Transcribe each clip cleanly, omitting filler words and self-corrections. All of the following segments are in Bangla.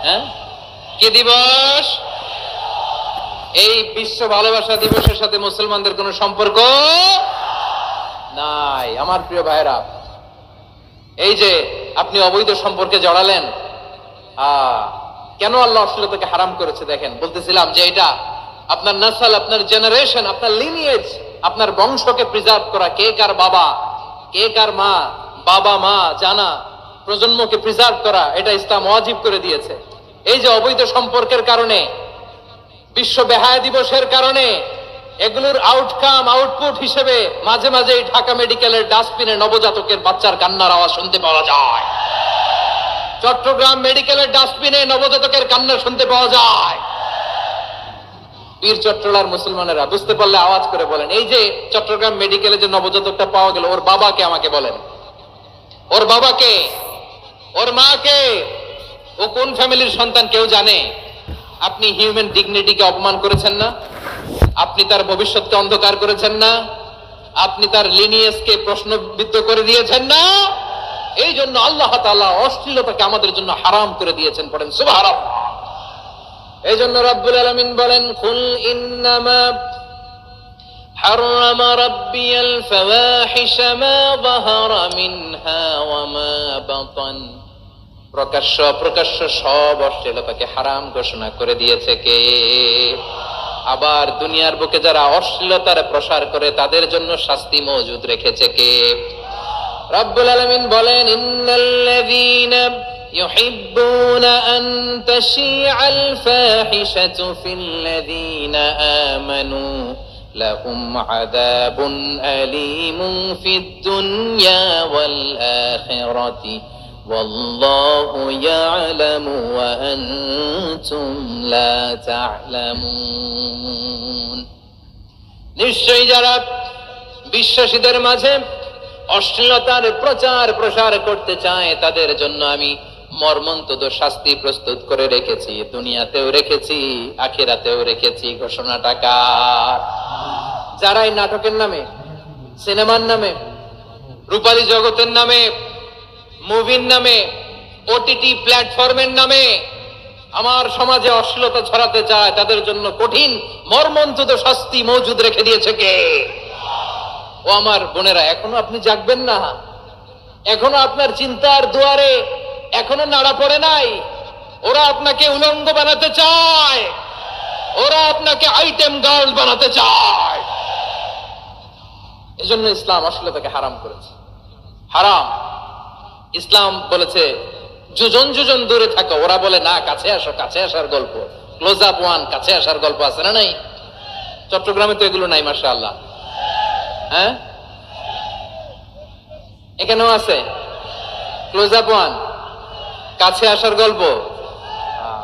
হ্যাঁ, কি দিবস? এই বিশ্ব ভালোবাসা দিবসের সাথে মুসলমানদের কোনো সম্পর্ক নাই। আমার প্রিয় ভাইরা, এই যে আপনি অবৈধ সম্পর্কে জড়ালেন, কেন আল্লাহ অশ্লীলতাকে হারাম করেছে দেখেন। বলতেছিলাম যে এটা আপনার নসল, আপনার জেনারেশন, আপনার লিনিয়েজ, আপনার বংশকে প্রিজার্ভ করা, কে কার বাবা, কে কার মা, বাবা মা জানা, প্রজন্মকে প্রিজার্ভ করা, এটা ইসলাম ওয়াজিব করে দিয়েছে। এই যে অবৈধ সম্পর্কের কারণে, বিশ্ব বেহায়া দিবসের কারণে, এগুলোর আউটকাম, আউটপুট হিসেবে মাঝে মাঝে ঢাকা মেডিকেলের ডাস্টবিনে নবজাতকের বাচ্চার কান্নার আওয়াজ শুনতে পাওয়া যায়। চট্টগ্রাম মেডিকেলের ডাস্টবিনে নবজাতকের কান্না শুনতে পাওয়া যায়। বীর চট্টলার মুসলমানেরা বুঝতে পারলে আওয়াজ করে বলেন, এই যে চট্টগ্রাম মেডিকেলে যে নবজাতকটা পাওয়া গেল, ওর বাবাকে আমাকে বলেন, ওর বাবাকে, ওর মাকে, ও কোন ফ্যামিলির সন্তান কেউ জানে? আপনি হিউম্যান ডিগনিটিকে অপমান করেছেন না? আপনি তার ভবিষ্যৎকে অন্ধকার করেছেন না? আপনি তার লিনিয়েজকে প্রশ্নবিদ্ধ করে দিয়েছেন না? এই জন্য আল্লাহ তাআলা অশ্লীলতাকে আমাদের জন্য হারাম করে দিয়েছেন। পড়েন সুবহানাল্লাহ। এই জন্য রব্বুল আলামিন বলেন, কুল ইন্নামা হারামা রাব্বিয়াল ফাওয়াহিশা মা যাহারা মিনহা ওয়া মা বাতান। প্রকাশ্য অপ্রকাশ্য সব অশ্লীলতাকে হারাম ঘোষণা করে দিয়েছে কে? আবার দুনিয়ার বুকে যারা অশ্লীলতার প্রসার করে তাদের জন্য শাস্তি মজুদ রেখেছে কে? রব্বুল আলামিন বলেন, ইন্নাল্লাযীনা ইউহিব্বুনা আন তাশিআল ফাহিশাতু ফিল্লাযীনা আমানু লাহুম আযাবুন আলীমুন ফিদ দুনিয়া ওয়াল আখিরাতি ওয়াল্লাহু ইয়ালামু ওয়া আনতুম লা তা'লামুন। নিশ্চয়ই যারা বিশ্বাসীদের মাঝে অশ্লীলতার প্রচার প্রসার করতে চায় তাদের জন্য আমি মর্মন্তুদ শাস্তি প্রস্তুত করে রেখেছি, দুনিয়াতেও রেখেছি, আখিরাতেও রেখেছি। ঘোষণাটা কার? যারা এই নাটকের নামে, সিনেমার নামে, রূপালী জগতের নামে, মুভির নামে, ওটিটি প্ল্যাটফর্মের নামে আমার সমাজে অশ্লীলতা ছড়াতে চায় তাদের জন্য কঠিন মর্মন্তুদ শাস্তি মজুদ রেখে দিয়েছে কে? ও আমার বোনেরা, এখনো আপনি জাগবেন না? এখনো আপনার চিন্তার দুয়ারে এখনো নাড়া পড়ে নাই? ওরা আপনাকে উলঙ্গ বানাতে চায়, ওরা আপনাকে আইটেম গার্ল বানাতে চায়। এজন্য ইসলাম অশ্লীলতাকে হারাম করেছে। হারাম। ইসলাম বলেছে যোজন যোজন দূরে থাকো। ওরা বলে না, কাছে আসো, কাছে আসার গল্প, ক্লোজ আপ ওয়ান, কাছে আসার গল্প আছে না? নাই? চট্টগ্রামে তো এগুলো নাই মাশাআল্লাহ। হ্যাঁ, এখানেও আছে ক্লোজ আপ ওয়ান, কাছে আসার গল্প।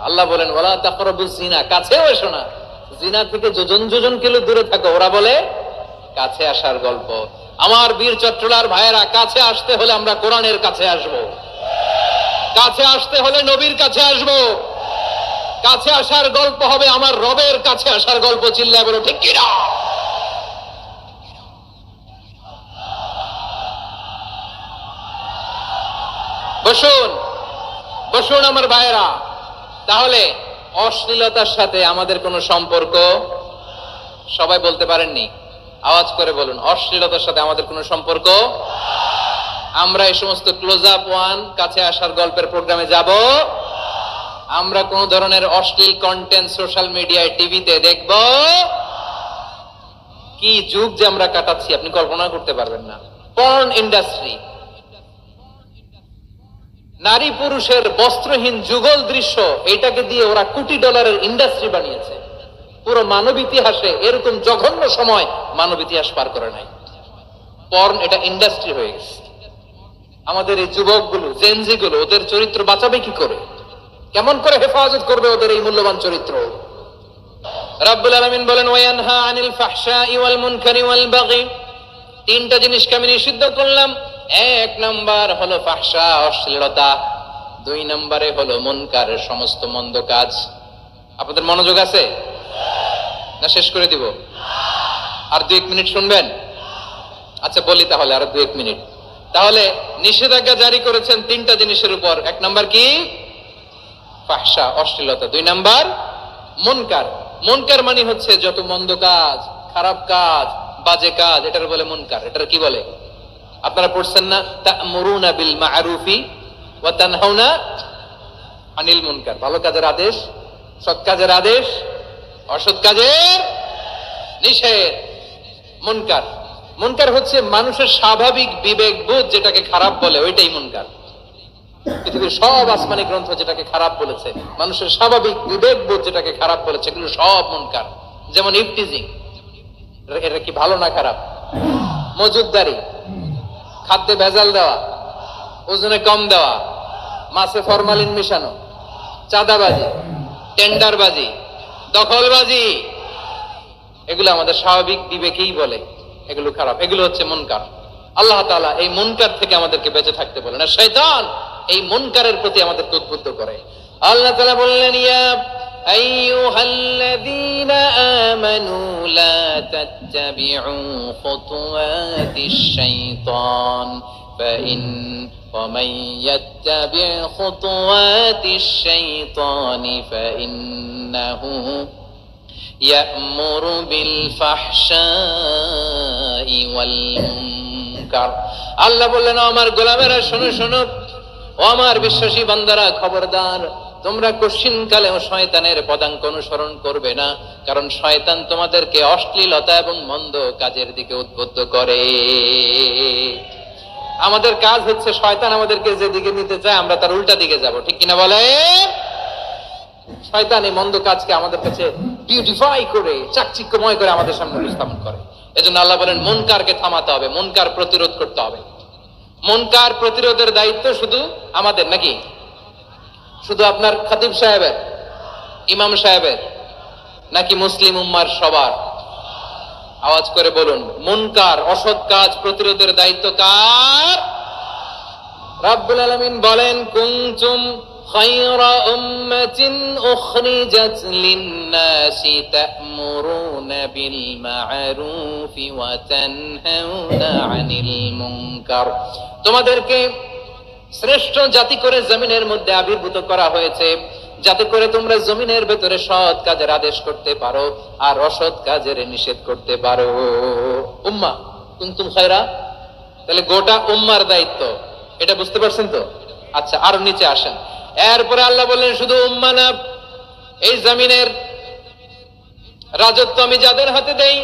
আল্লাহ বলেন, ওয়ালা তাকরাবুজ জিনা, কাছেও এসো না, জিনা থেকে যোজন যোজন কিলো দূরে থাকো। ওরা বলে কাছে আসার গল্প। আমার বীর চট্টলার ভাইয়েরা, কাছে আসতে হলে আমরা কোরআনের কাছে আসব, কাছে আসতে হলে নবীর কাছে আসব, কাছে আসার গল্প হবে আমার রবের কাছে আসার গল্প। চিল্লায় বলো ঠিক কিনা? বসুন, বসুন আমার ভাইয়েরা। তাহলে অশ্লীলতার সাথে আমাদের কোনো সম্পর্ক? সবাই বলতে পারেননি, আওয়াজ করে বলুন, অশ্লীলতার সাথে আমাদের কোনো সম্পর্ক? আমরা এই সমস্ত ক্লোজ আপ ওয়ান, কাছে আসার গল্পের প্রোগ্রামে যাব? আমরা কোন ধরনের অশ্লীল কন্টেন্ট সোশ্যাল মিডিয়ায়, টিভিতে দেখব? কি যুগ যে আমরা কাটাচ্ছি আপনি কল্পনা করতে পারবেন না। পর্ন ইন্ডাস্ট্রি, নারী পুরুষের বস্ত্রহীন যুগল দৃশ্য, এটাকে দিয়ে ওরা কোটি ডলারের ইন্ডাস্ট্রি বানিয়েছে। পুরো মানব ইতিহাসে এরকম জঘন্য সময় মানব ইতিহাস পার করে নাই। পর্ন এটা ইন্ডাস্ট্রি হয়ে গেছে। আমাদের এই যুবকগুলো, জেনজি গুলো, ওদের চরিত্র বাঁচাবে কি করে? কেমন করে হেফাজত করবে ওদের এই মূল্যবান চরিত্র? রাব্বুল আলামিন বলেন, ওয়ায়ানহা আনিল ফাহশাই ওয়াল মুনকারি ওয়াল বাগি। তিনটা জিনিসকে আমি নিষিদ্ধ করলাম। এক নাম্বার হলো ফাহশা, অশ্লীলতা। দুই নম্বরে হলো মুনকারের সমস্ত মন্দ কাজ। আপনাদের মনোযোগ আছে না? শেষ করে দিব? আর 2 মিনিট শুনবেন? আচ্ছা বলি তাহলে, আর 2 মিনিট। তাহলে নিষেধাজ্ঞা জারি করেছেন তিনটা জিনিসের উপর। এক নাম্বার কি? ফাহশা, অশ্লীলতা। 2 নাম্বার মুনকার। মুনকার মানে হচ্ছে যত মন্দ কাজ, খারাপ কাজ, বাজে কাজ, এটার বলে মুনকার। এটার কি বলে? আপনারা পড়ছেন না, তা'মুরুনা বিল মা'রুফি ওয়া তানহাউনা আনিল মুনকার। ভালো কাজের আদেশ, সৎ কাজের আদেশ, অসৎ কাজের নিষেধ। মুনকার, মুনকার হচ্ছে মানুষের স্বাভাবিক বিবেকবোধ যেটাকে খারাপ বলে, ওইটাই মুনকার। পৃথিবীর সব আসমানি গ্রন্থ যেটাকে খারাপ বলেছে, মানুষের স্বাভাবিক বিবেকবোধ যেটাকে খারাপ বলেছে, এগুলো সব মুনকার। যেমন ইফটিজিং, এটা কি ভালো না খারাপ? মজুদদারি, খাদ্যে ভেজাল দেওয়া, ওজনে কম দেওয়া, মাছে ফরমালিন মিশানো, চাঁদাবাজি, টেন্ডারবাজি, দখলবাজি, এগুলো আমাদের স্বাভাবিক বিবেকেই বলে এগুলো খারাপ, এগুলো হচ্ছে মুনকার। আল্লাহ তাআলা এই মুনকার থেকে আমাদেরকে বেঁচে থাকতে বলেন, আর শয়তান এই মুনকারের প্রতি আমাদেরকে উদ্বুদ্ধ করে। আল্লাহ তাআলা বললেন, ইয়া আইয়ুহাল্লাযীনা আমানু লা তাত্তাবিউ খুতুওয়াতিশ শাইতান ফাইন ومن يتبع خطوات الشيطان فإنه يأمر بالفحشاء والمنكر। আল্লাহ বললেন, আমার গোলামেরা শোনো শোনো, ও আমার বিশ্বাসী বান্দারা খবরদার, তোমরা কশিনকালেও শয়তানের পদাঙ্ক অনুসরণ করবে না, কারণ শয়তান তোমাদেরকে অশ্লীলতা এবং মন্দ কাজের দিকে উদ্বুদ্ধ করে। আমাদের কাজ হচ্ছে শয়তান আমাদেরকে যেদিকে নিতে চায় আমরা তার উল্টা দিকে যাব, ঠিক কিনা বলে? শয়তান এই মন্দ কাজকে আমাদের কাছে বিউটিফাই করে, চাকচিক্যময় করে আমাদের সামনে উপস্থাপন করে। এজন্য আল্লাহ বলেন, মুনকারকে থামাতে হবে, মুনকার প্রতিরোধ করতে হবে। মুনকার প্রতিরোধের দায়িত্ব শুধু আমাদের নাকি? শুধু আপনার খতিব সাহেবের, ইমাম সাহেবের, নাকি মুসলিম উম্মার সবার? আওয়াজ করে বলুন, মুনকার, অসৎ কাজ প্রতিরোধের দায়িত্ব কার? রাব্বুল আলামিন বলেন, কুনতুম খায়রা উম্মাতিন উখরিজাত লিন-নাসি তা'মুরুনা বিল মা'রুফি ওয়া তানহাউনা আনিল মুনকার। তোমাদেরকে শ্রেষ্ঠ জাতি করে জমিনের মধ্যে আবির্ভূত করা হয়েছে, যাতে করে তোমরা জমিনের ভেতরে সৎ কাজের আদেশ করতে পারো আর অসৎ কাজের নিষেধ করতে পারো। উম্মাহ কুনতুম খায়রা, তাহলে গোটা উম্মার দায়িত্ব, এটা বুঝতে পারছেন তো? আচ্ছা, আরো নিচে আসেন। এরপরে আল্লাহ বললেন, শুধু উম্মাহ না, এই জমিনের রাজত্ব আমি যাদের হাতে দেই,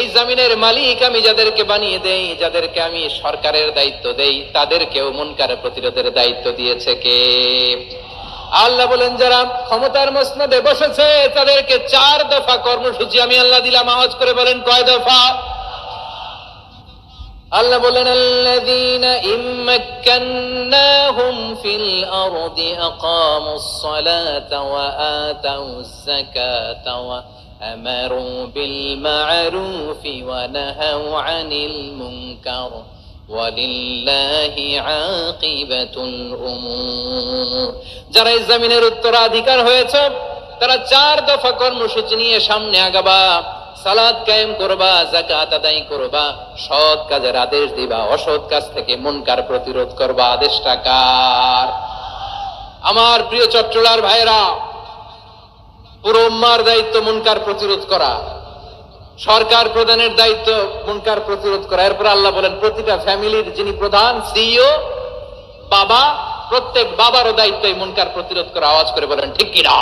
এই জমিনের মালিক আমি যাদেরকে বানিয়ে দেই, যাদেরকে আমি সরকারের দায়িত্ব দেই, তাদেরকেও মুনকারের প্রতিরোধের দায়িত্ব দিয়েছে কে? আল্লাহ বলেন, যারা ক্ষমতার মসনদে বসেছে তাদেরকে 4 দফা কর্মসূচি আমি আল্লাহ দিলাম। আওয়াজ করে বলেন, কয় দফা? আল্লাহ বলেন, আল্লাযীনা ইম্মাক্কান্নাহুম ফিল আরদি আকামুস সালাতা ওয়া আতাউজ যাকাতা ওয়া আমারু বিল মা'রুফি ওয়া নাহাউ আনিল মুনকার ওয়ালিল্লাহি আকিবাতুল উমুর। যারা এই জমিনের উত্তরাধিকার হয়েছে তারা 4 দফা কর্মসূচি নিয়ে সামনে আগাবা। সালাত কায়েম করবা, যাকাত আদায় করবা, সৎ কাজের আদেশ দিবা, অসৎ কাজ থেকে মুনকার প্রতিরোধ করবা। আদেশটা কার? আমার প্রিয় চট্টলার ভাইরা, পুরো উম্মার দায়িত্ব মুনকার প্রতিরোধ করা, সরকার প্রধানের দায়িত্ব মুনকার প্রতিরোধ করা। এরপর আল্লাহ বলেন, প্রতিটা ফ্যামিলির যিনি প্রধান সিইও বাবা, প্রত্যেক বাবারও দায়িত্ব এই মুনকার প্রতিরোধ করা। আওয়াজ করে বলেন, ঠিক কিনা?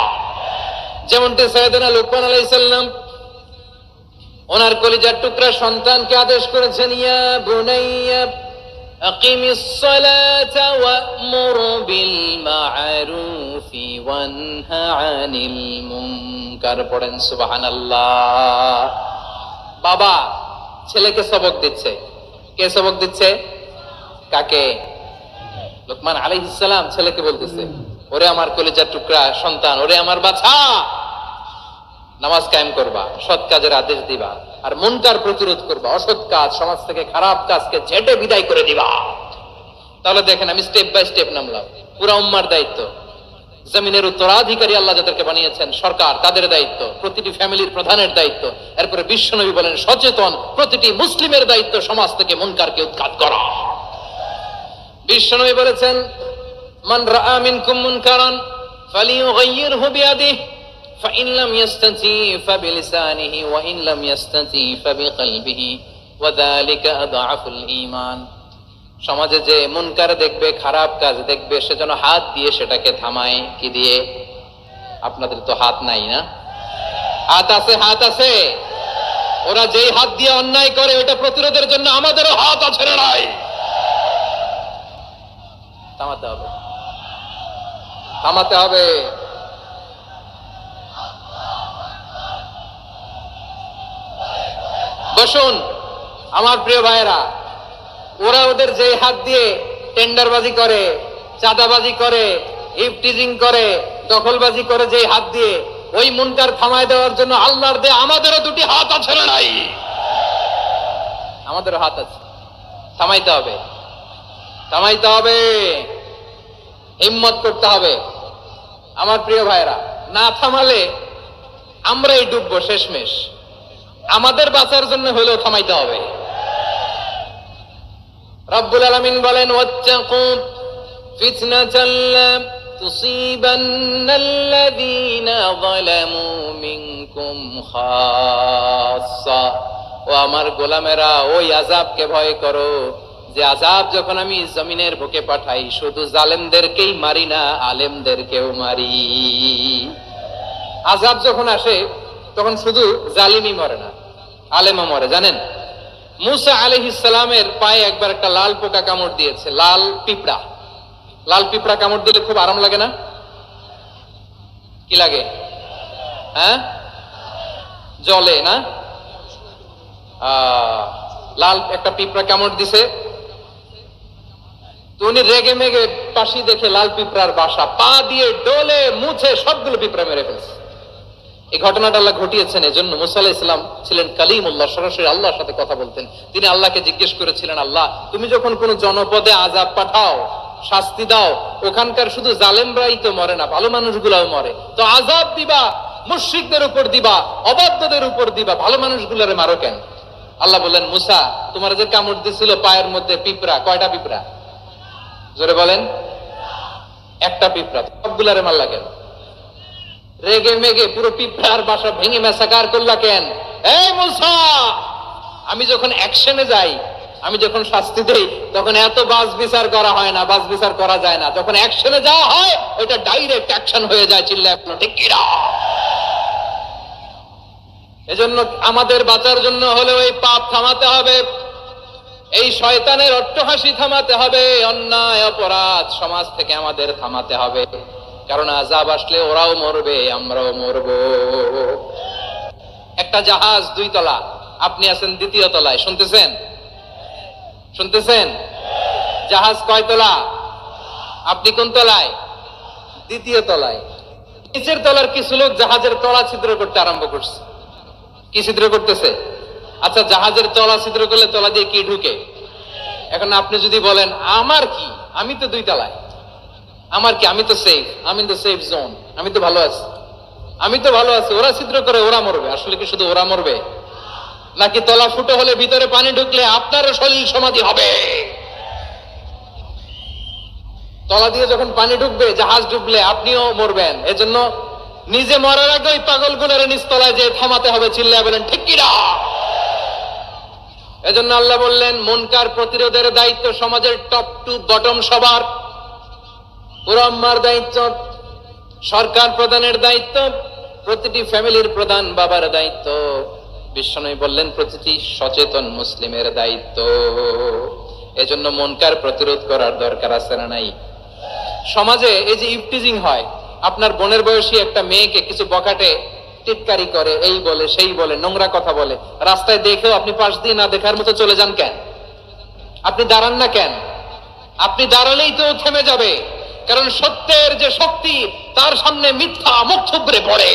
যেমনটি সাইয়েদনা লুকমান আলাইহিস সালাম ওনার কলিজার টুকরা সন্তানকে আদেশ করেছেন, ইয়া বুনাইয়া আকিমিস সালাতা ওয়া'মুর বিল মা'রুফি ওয়ানহা আনিল মুনকার। পড়েন সুবহানাল্লাহ। বাবা ছেলেকে সবক দিচ্ছে। কে সবক দিচ্ছে? কাকে? লুকমান আলাইহিস সালাম ছেলেকে বলতেছে, ওরে আমার কলিজার টুকরা সন্তান, ওরে আমার বাছা, নামাজ কায়েম করবা, সৎ কাজের আদেশ দিবা, আর মুনকার প্রতিরোধ করবা, অসৎ কাজ, সমাজ থেকে খারাপ কাজকে ঝেঁটে বিদায় করে দিবা। তাহলে দেখেন, আমি স্টেপ বাই স্টেপ নামলাম। পুরা উম্মার দায়িত্ব, জমিনের উত্তরাধিকারী আল্লাহ যাদেরকে বানিয়েছেন সরকার, তাদের দায়িত্ব, প্রতিটি ফ্যামিলির প্রধানের দায়িত্ব। এরপরে বিশ্বনবী বলেন, সচেতন প্রতিটি মুসলিমের দায়িত্ব সমাজ থেকে মুনকারকে উৎখাত করা। বিশ্বনবী বলেছেন, মান রাআ মিনকুম মুনকারান ফালিয়ুগাইয়িরহু বিয়াদিহি ফাইন লাম ইস্তাতি ফাবিলিসানিহি ওয়া ইন লাম ইস্তাতি ফাবিকলবিহি ওয়া যালিকা আযআফুল ঈমান। সমাজে যে মুনকার দেখবে, খারাপ কাজ দেখবে, সে যেন হাত দিয়ে সেটাকে থামায়। কি দিয়ে? আপনাদের তো হাত নাই না? হাত আছে, হাত আছে। ওরা যেই হাত দিয়ে অন্যায় করে ওটা প্রতিরোধের জন্য আমাদেরও হাত আছে না নাই? থামাতে হবে, থামাতে হবে। বসুন আমার প্রিয় ভাইয়েরা, ওরা ওদের যে হাত দিয়ে টেন্ডারবাজি করে, চাঁদাবাজি করে, ইফটিজিং করে, দখলবাজি করে, যে হাত দিয়ে, ওই মুনকার থামায় দেওয়ার জন্য আল্লাহর দেয়া আমাদেরও দুটি হাত আছে না নাই? আমাদেরও হাত আছে। থামাইতে হবে, থামাইতে হবে, হিম্মত করতে হবে আমার প্রিয় ভাইয়েরা। না থামালে আমরাই ডুববো শেষমেশ। আমাদের বাঁচার জন্য হলেও থামাইতে হবে। রব্বুল আলামিন বলেন, ওয়াত্তাকু ফিতনাতাল লা তুসিবান্নাল্লাযীনা যালামু মিনকুম খাসসা। ও আমার গোলামেরা, ওই আযাবকে ভয় করো যে আযাব যখন আমি জমিনের বুকে পাঠাই শুধু জালেমদেরকেই মারি না, আলেমদেরকেও মারি। আযাব যখন আসে তখন শুধু জালিমই মরে না, আলেমও মরে। জানেন, মুসা আলাইহিস সালামের পায়ে একবার একটা লাল পোকা কামড় দিয়েছে, লাল পিঁপড়া। লাল পিঁপড়া কামড় দিলে খুব আরাম লাগে না? কি লাগে? হ্যাঁ, জলে না? লাল একটা পিঁপড়া কামড় দিছে, তো উনি রেগে মেগে পাশি দেখে লাল পিঁপড়ার বাসা, পা দিয়ে ডলে মুছে সবগুলো পিঁপড়া মেরে ফেলছে। এই ঘটনাটা আল্লাহ ঘটিয়েছেন এজন্য মুসা আলাইহিস সালাম ছিলেন কালিমুল্লাহ, সরাসরি আল্লাহর সাথে কথা বলতেন। তিনি আল্লাহকে জিজ্ঞেস করেছিলেন, আল্লাহ তুমি যখন কোন জনপদে আযাব পাঠাও, শাস্তি দাও, ওখানকার শুধু জালেমরাই তো মরে না, ভালো মানুষগুলাও মরে, তো আযাব দিবা মুশরিকদের উপর দিবা, অবাধ্যদের উপর দিবা, ভালো মানুষগুলোরে মারো কেন? আল্লাহ বললেন, মুসা তোমার যে কামড় দিছিল পায়ের মধ্যে পিঁপড়া, কয়টা পিঁপড়া? জোরে বলেন। একটা পিঁপড়া, সবগুলারে মারলা কেন? রেগে মেগে পুরো পিঁপড়ার বাসা ভেঙে মেসাকার করলা কেন? এই মুসা, আমি যখন অ্যাকশনে যাই, আমি যখন শাস্তি দেই, তখন এত বাস বিচার করা হয় না, বাস বিচার করা যায় না। যখন অ্যাকশনে যাওয়া হয় ওইটা ডাইরেক্ট অ্যাকশন হয়ে যায়। চিল্লায় বলো ঠিক কি না? এজন্য আমাদের বাঁচার জন্য হলেও এই পাপ থামাতে হবে, এই শয়তানের অট্টহাসি থামাতে হবে, অন্যায় অপরাধ সমাজ থেকে আমাদের থামাতে হবে। কারণ আযাব আসলে ওরাও মরবে, আমরাও মরব। একটা জাহাজ 2 তলা, আপনি আছেন 2য় তলায়, শুনতেছেন? শুনতেছেন? জাহাজ কয় তলা? আপনি কোন তলায়? 2য় তলায়। নিচের তলার কিছু লোক জাহাজের তলা ছিদ্র করতে আরম্ভ করছে। কি ছিদ্র করতেছে? আচ্ছা, জাহাজের তলা ছিদ্র করলে তলা দিয়ে কি ঢুকে? এখন আপনি যদি বলেন আমার কি, আমি তো 2 তলায়, আমার কি, আমি তো সেফ, আমি তো সেফ জোন, আমি তো ভালো আছি, আমি তো ভালো আছি, ওরা ছিদ্র করে ওরা মরবে। আসলে কি শুধু ওরা মরবে? নাকি তলা ফুটো হলে ভিতরে পানি ঢুকলে আপনারও শরীর সমাধি হবে? তলা দিয়ে যখন পানি ঢুকবে, জাহাজ ডুবলে আপনিও মরবেন। এজন্য নিজে মরার আগে ওই পাগলগুলোর নিচতলায় যে থামাতে হবে। চিল্লায় বলেন ঠিক কি না? এজন্য আল্লাহ বললেন, মুনকার প্রতিরোধের দায়িত্ব সমাজের টপ টু বটম সবার। পুরো আম্মার দায়িত্ব, সরকার প্রধানের দায়িত্ব, প্রতিটি ফ্যামিলির প্রধান বাবার দায়িত্ব, বিশ্বনবী বললেন প্রতিটি সচেতন মুসলিমের দায়িত্ব। এজন্য মুনকার প্রতিরোধ করার দরকার আছে না নাই? সমাজে এই যে ইফটিজিং হয়, আপনার বোনের বয়সী একটা মেয়েকে কিছু বকাটে টিটকারি করে, এই বলে সেই বলে, নোংরা কথা বলে, রাস্তায় দেখেও আপনি পাশ দিয়ে না দেখার মতো চলে যান কেন? আপনি দাঁড়ান না কেন? আপনি দাঁড়ালেই তো থেমে যাবে, কারণ সত্যের যে শক্তি তার সামনে মিথ্যা মুখ থুবড়ে পড়ে।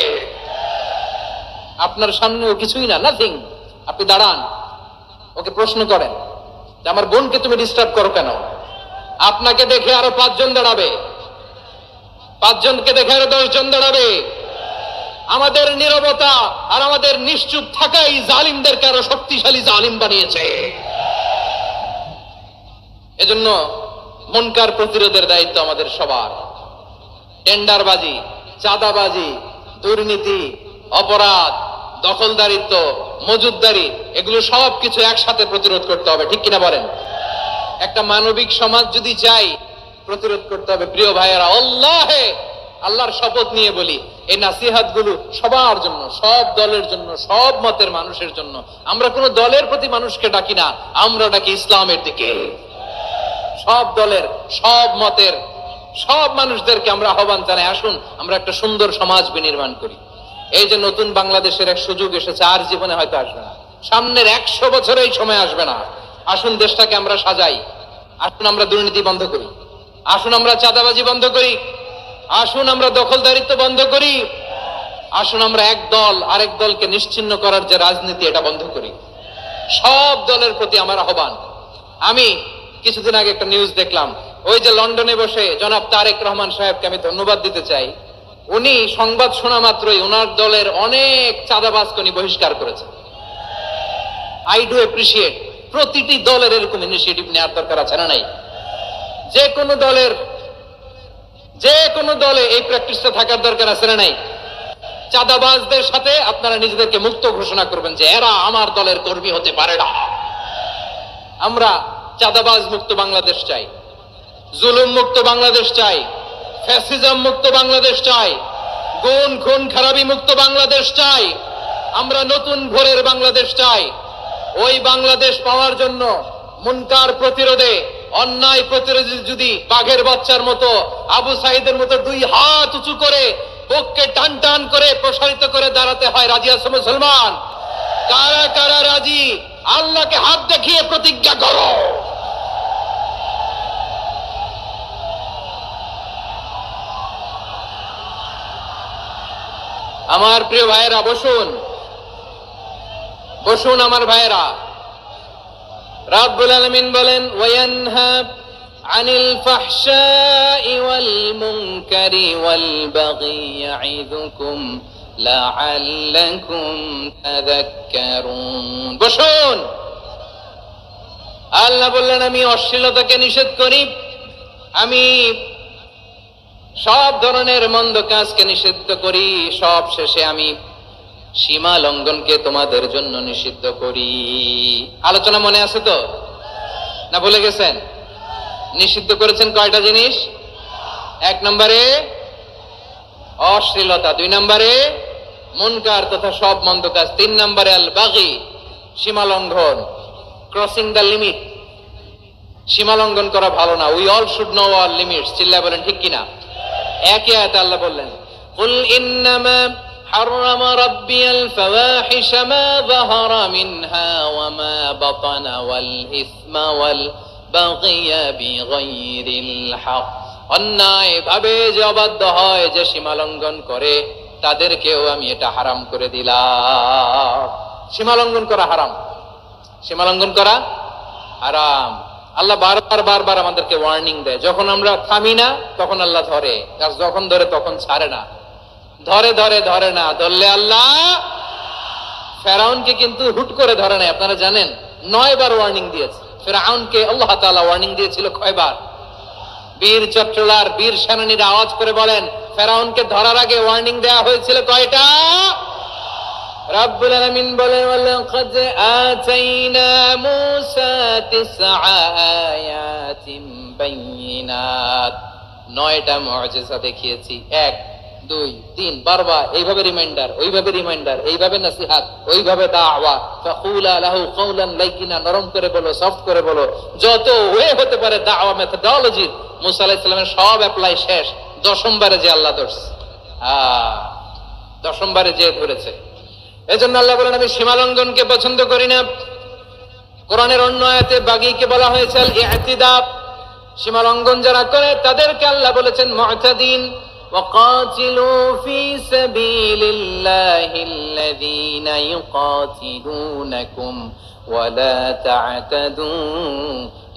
আপনার সামনেও কিছুই না, নাথিং। আপনি দাঁড়ান, ওকে প্রশ্ন করেন যে আমার বোনকে তুমি ডিস্টার্ব করো কেন? আপনাকে দেখে আরো 5 জন দাঁড়াবে, 5 জনকে দেখে আরো 10 জন দাঁড়াবে। আমাদের নীরবতা আর আমাদের নিশ্চুপ থাকাই জালিমদেরকে আরো শক্তিশালী জালিম বানিয়েছে। এজন্য মুনকার প্রতিরোধের দায়িত্ব আমাদের সবার। টেন্ডারবাজি, চাঁদাবাজি, দুর্নীতি, অপরাধ, দখলদারিত্ব, মজুদদারি, এগুলো সব কিছু একসাথে প্রতিরোধ করতে হবে, ঠিক কিনা বলেন? একটা মানবিক সমাজ যদি চাই, প্রতিরোধ করতে হবে। প্রিয় ভাইয়েরা, আল্লাহর শপথ নিয়ে বলি, এই নাসিহাত গুলো সবার জন্য, সব দলের জন্য, সব মতের মানুষের জন্য। আমরা কোন দলের প্রতি মানুষকে ডাকি না, আমরা ডাকি ইসলামের দিকে। সব দলের, সব মতের, সব মানুষদেরকে আমরা আহ্বান জানাই, আসুন আমরা একটা সুন্দর সমাজ বিনির্মাণ করি। এই যে নতুন বাংলাদেশের এক সুযোগ এসেছে, আর জীবনে হয়তো আসবে না, সামনের 100 বছরে এই সময় আসবে না। আসুন দেশটাকে আমরা সাজাই, আসুন আমরা দুর্নীতি বন্ধ করি, আসুন আমরা চাঁদাবাজি বন্ধ করি, আসুন আমরা দখলদারিত্ব বন্ধ করি, আসুন আমরা এক দল আরেক দলকে নিশ্চিহ্ন করার যে রাজনীতি, এটা বন্ধ করি। সব দলের প্রতি আমার আহ্বান। আমি কিছুদিন আগে একটা নিউজ দেখলাম, ওই যে লন্ডনে বসে জনাব তারেক রহমান সাহেবকে আমি ধন্যবাদ দিতে চাই। উনি সংবাদ শোনা মাত্রই ওনার দলের অনেক চাঁদাবাজকে উনি বহিষ্কার করেছে। I do appreciate. প্রতিটি দলের এরকম ইনিশিয়েটিভ নেওয়ার দরকার আছে না নাই? যে কোনো দলে এই প্র্যাকটিসটা থাকার দরকার আছে না নাই? চাঁদাবাজদের সাথে আপনারা নিজেদেরকে মুক্ত ঘোষণা করবেন যে এরা আমার দলের কর্মী হতে পারে না। আমরা চাঁদাবাজ মুক্ত বাংলাদেশ চাই, জুলুম মুক্ত বাংলাদেশ চাই, ফ্যাসিজম মুক্ত বাংলাদেশ চাই, গুণ খুন খারাপি মুক্ত বাংলাদেশ চাই। আমরা নতুন ভোরের বাংলাদেশ চাই। ওই বাংলাদেশ পাওয়ার জন্য মুনকার প্রতিরোধে, অন্যায় প্রতিরোধে যদি বাঘের বাচ্চার মতো, আবু সাইদের মতো 2 হাত উঁচু করে, বুককে টান টান করে প্রসারিত করে দাঁড়াতে হয়, রাজি আছে মুসলমান? কারা কারা রাজি? আল্লাহকে হাত দেখিয়ে প্রতিজ্ঞা করো। আমার প্রিয় ভাইয়েরা, বসুন বসুন আমার ভাইয়েরা। রাব্বুল আলামিন বলেন, ওয়ায়ানহা আনিল ফাহশাই ওয়াল মুনকারি ওয়াল বাগি ইয়াইযুকুম লাআল্লাকুম তাযাক্কারুন। বসুন। আল্লাহ বললেন, আমি অশ্লীলতাকে নিষেধ করি, আমি সব ধরনের মন্দ কাজকে নিষিদ্ধ করি, সব শেষে আমি সীমা লঙ্ঘনকে তোমাদের জন্য নিষিদ্ধ করি। আলোচনা মনে আছে তো, না ভুলে গেছেন? নিষিদ্ধ করেছেন কয়টা জিনিস? 1 নম্বরে অশ্লীলতা, 2 নম্বরে মুনকার তথা সব মন্দ কাজ, 3 নম্বরে আল বাগি, সীমা লঙ্ঘন, ক্রসিং দ্য লিমিট। সীমা লঙ্ঘন করা ভালো না। We all should know our limits. চিল্লায় বলেন ঠিক কিনা? একই আয়াতে আল্লাহ বললেন, কুল ইন্নামা حرم ربي الفواحش ما ظهر منها وما بطن والإثم والبغي بغير الحق। অন্যায় ভাবে যে অবাধ্য হয়, যে সীমা লঙ্ঘন করে, তাদেরকেও আমি এটা হারাম করে দিলাম। সীমা লঙ্ঘন করা হারাম, সীমা লঙ্ঘন করা হারাম। আল্লাহ বারবার আমাদেরকে ওয়ার্নিং দেয়। যখন আমরা থামি না তখন আল্লাহ ধরে, আর যখন ধরে তখন ছাড়ে না। ধরে না, ধরলে আল্লাহ। ফেরাউনকে কিন্তু হুট করে ধরে নাই, আপনারা জানেন 9 বার ওয়ার্নিং দিয়েছে। ফেরাউনকে আল্লাহ তাআলা ওয়ার্নিং দিয়েছিল কয়বার? বীর চট্টলার, বীর সেনানীরা আওয়াজ করে বলেন, ফেরাউনকে ধরার আগে ওয়ার্নিং দেওয়া হয়েছিল কয়টা? রাব্বুল আলামিন বলেন, ওয়ালাকাদ আতাইনা মূসা 9 আয়াতিন বাইয়িনাত। 9টা মুআজিজা দেখিয়েছি। 1 2 3 বারবার এইভাবে রিমাইন্ডার, ওইভাবে রিমাইন্ডার, এইভাবে নসিহত, ওইভাবে দাওয়া। ফাকুলা লাহু কওলান লাইকিনা, নরম করে বলো, সফট করে বলো, যত ওয়ে হতে পারে দাওয়া মেথোডোলজি। মুসা আলাইহিস সালামের সব অ্যাপ্লাই শেষ। 10ম বারে যে আল্লাহ ধরছে, 10ম বারে যে ধরেছে। এজন্য আল্লাহ বলেন, আমি সীমা লঙ্ঘনকে পছন্দ করি না। কোরআনের অন্য আয়াতে বাগীকে বলা হয়েছে আল ইতিদা। সীমা লঙ্ঘন যারা করে তাদেরকে আল্লাহ বলেছেন মুতাদিন। وقاتلوا في سبيل الله الذين يقاتلونكم ولا تعتدوا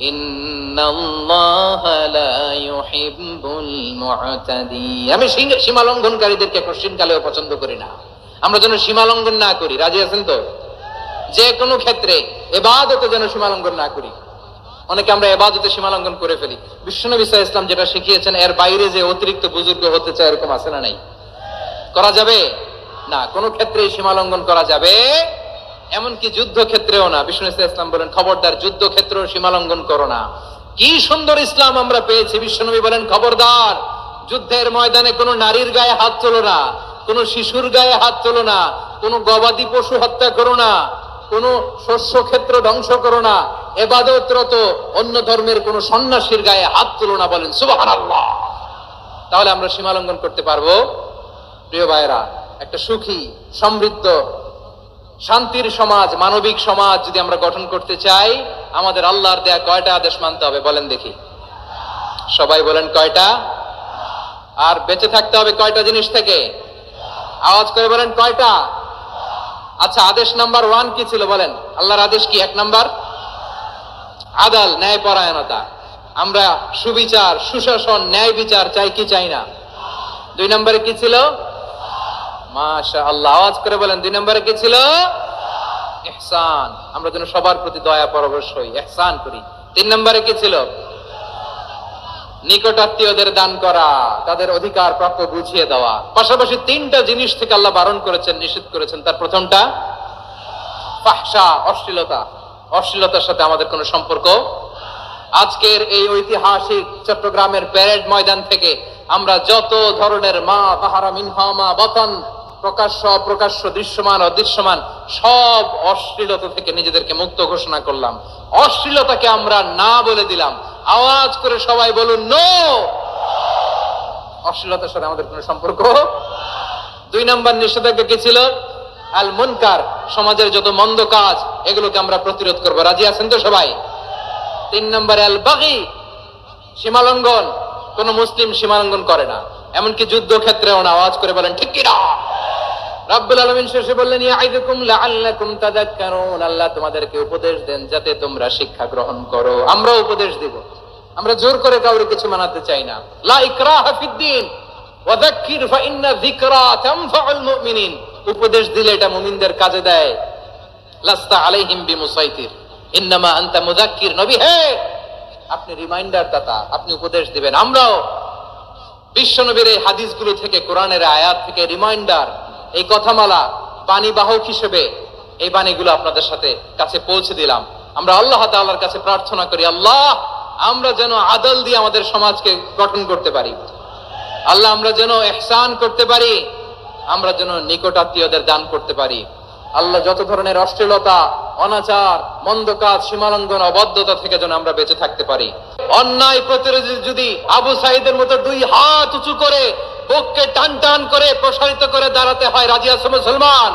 إن الله لا يحب المعتدين। আমি সীমা লঙ্ঘনকারীদেরকে কোশ্চিন কালেও পছন্দ করি না। আমরা যেন সীমা লঙ্ঘন না করি, রাজি আছেন তো? যে কোনো ক্ষেত্রে ইবাদতে যেন সীমা লঙ্ঘন না করি। অনেকে আমরা ইবাদতে সীমা লঙ্ঘন করে ফেলি। বিশ্বনবী সাল্লাল্লাহু আলাইহি ওয়াসাল্লাম যেটা শিখিয়েছেন এর বাইরে যে অতিরিক্ত বুজুর্গ হতে চায় এরকম আছে না নাই? করা যাবে না, কোনো ক্ষেত্রে সীমা লঙ্ঘন করা যাবে, এমনকি যুদ্ধ ক্ষেত্রেও না। বিষ্ণু ইসলাম বলেন খবরদার যুদ্ধ ক্ষেত্রেও সীমা লঙ্ঘন করো না। কি সুন্দর ইসলাম আমরা পেয়েছি। বিশ্বনবী বলেন খবরদার যুদ্ধের ময়দানে কোনো নারীর গায়ে হাত তোলো না, কোনো শিশুর গায়ে হাত তোলো না, কোনো গবাদি পশু হত্যা করো না, কোনো শস্য ক্ষেত্র ধ্বংস করো না, ইবাদতরত অন্য ধর্মের কোনো সন্ন্যাসীর গায়ে হাত তোলো না। বলেন সুবহানাল্লাহ। তাহলে আমরা সীমা লঙ্ঘন করতে পারবো? প্রিয় ভাইরা, একটা সুখী সমৃদ্ধ শান্তির সমাজ, মানবিক সমাজ যদি আমরা গঠন করতে চাই, আমাদের আল্লাহর দেয়া কয়টা আদেশ মানতে হবে বলেন দেখি? সবাই বলেন কয়টা? আর বেঁচে থাকতে হবে কয়টা জিনিস থেকে? আওয়াজ করে বলেন কয়টা? আচ্ছা, আদেশ নাম্বার 1 কি ছিল বলেন? আল্লাহর আদেশ কি? 1 নাম্বার আদাল, ন্যায় পরায়ণতা। আমরা সুবিচার, সুশাসন, ন্যায় বিচার চাই কি চাই না? 2 নম্বরে কি ছিল? মাশাআল্লাহ, আওয়াজ করে বলেন 2 নম্বরে কি ছিল? ইহসান। আমরা যেন সবার প্রতি দয়া পরবশ হই, ইহসান করি। 3 নম্বরে কি ছিল? নিকটাত্মীয়দের দান করা, তাদের অধিকার প্রাপ্য বুঝিয়ে দেওয়া। পাশাপাশি 3টা জিনিস থেকে আল্লাহ বারণ করেছেন, নিষেধ করেছেন। তার প্রথমটা ফাহশা, অশ্লীলতা। অশ্লীলতার সাথে আমাদের কোনো সম্পর্ক। আজকের এই ঐতিহাসিক চট্টগ্রামের প্যারেড ময়দান থেকে আমরা যত ধরনের মা তাহারা মিনহা মা বাতান, প্রকাশ্য অপ্রকাশ্য, দৃশ্যমান অদৃশ্যমান সব অশ্লীলতা থেকে নিজেদেরকে মুক্ত ঘোষণা করলাম। অশ্লীলতাকে আমরা না বলে দিলাম। আওয়াজ করে সবাই বলুন নো। অশ্লীলতার সাথে আমাদের কোনো সম্পর্ক। 2 নম্বর নিষেধাজ্ঞা কি ছিল? আল মুনকার, সমাজের যত মন্দ কাজ এগুলোকে আমরা প্রতিরোধ করবো। রাজি আছেন তো সবাই? 3 নম্বরে আল বাগী, সীমালঙ্ঘন। কোন মুসলিম সীমালঙ্ঘন করে না, এমনকি যুদ্ধ ক্ষেত্রেও না। আওয়াজ করে বলেন ঠিক কি না? রাব্বুল আলামিন শেষে বললেন ইয়াইদুকুম লাআল্লাকুম তাযাক্কারুন, আল্লাহ তোমাদেরকে উপদেশ দেন যাতে তোমরা শিক্ষা গ্রহণ করো। আমরা উপদেশ দেব, আমরা জোর করে কাউকে কিছু মানাতে চাই না। লা ইকরাহা ফিদ্দীন ওয়া যাক্কির ফাইন্না যিকরা তানফাউল মুমিনিন। উপদেশ দিলে এটা মুমিনদের কাজে দেয়। লাস্তা আলাইহিম বিমুসাইতির ইন্নামা আনতা মুযাক্কির। নবী হে, আপনি রিমাইন্ডার দাতা, আপনি উপদেশ দিবেন। আমরাও বিশ্বনবীর এই হাদিসগুলো থেকে, কোরআনের আয়াত থেকে রিমাইন্ডার, এই কথামালা বাণী বাহক হিসেবে এই বাণীগুলো আপনাদের সাথে কাছে পৌঁছে দিলাম। আমরা আল্লাহ তাআলার কাছে প্রার্থনা করি, আল্লাহ আমরা যেন আদল দিয়ে আমাদের সমাজকে গঠন করতে পারি। আল্লাহ আমরা যেন ইহসান করতে পারি, আমরা যেন নিকটাত্মীয়দের দান করতে পারি। আল্লাহ যত ধরনের অশ্লীলতা, অনাচার, মন্দ কাজ, সীমালঙ্ঘন, অবদ্ধতা থেকে যেন আমরা বেঁচে থাকতে পারি। অন্যায় প্রতিরোধে যদি আবু সাঈদের মতো 2 হাত উঁচু করে, বুককে টান টান করে প্রসারিত করে দাঁড়াতে হয়, রাজি আছো মুসলমান?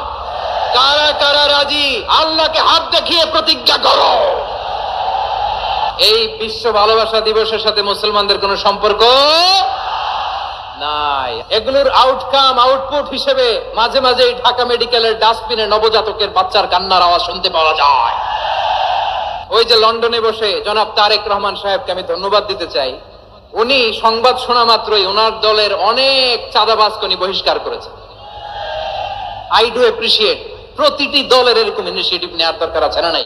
কারা কারা রাজি? আল্লাহকে হাত দেখিয়ে প্রতিজ্ঞা করো। এই বিশ্ব ভালোবাসা দিবসের সাথে মুসলমানদের কোনো সম্পর্ক নাই। এগুলোর আউটকাম, আউটপুট হিসেবে মাঝে মাঝে ঢাকা মেডিকেলের ডাস্টবিনে নবজাতকের বাচ্চার কান্নার আওয়াজ শুনতে পাওয়া যায়। ওই যে লন্ডনে বসে জনাব তারেক রহমান সাহেবকে আমি ধন্যবাদ দিতে চাই। উনি সংবাদ শোনা মাত্রই ওনার দলের অনেক চাঁদাবাজকে উনি বহিষ্কার করেছেন। I do appreciate. প্রতিটি দলের এরকম ইনিশিয়েটিভ নেওয়ার দরকার আছে না নাই?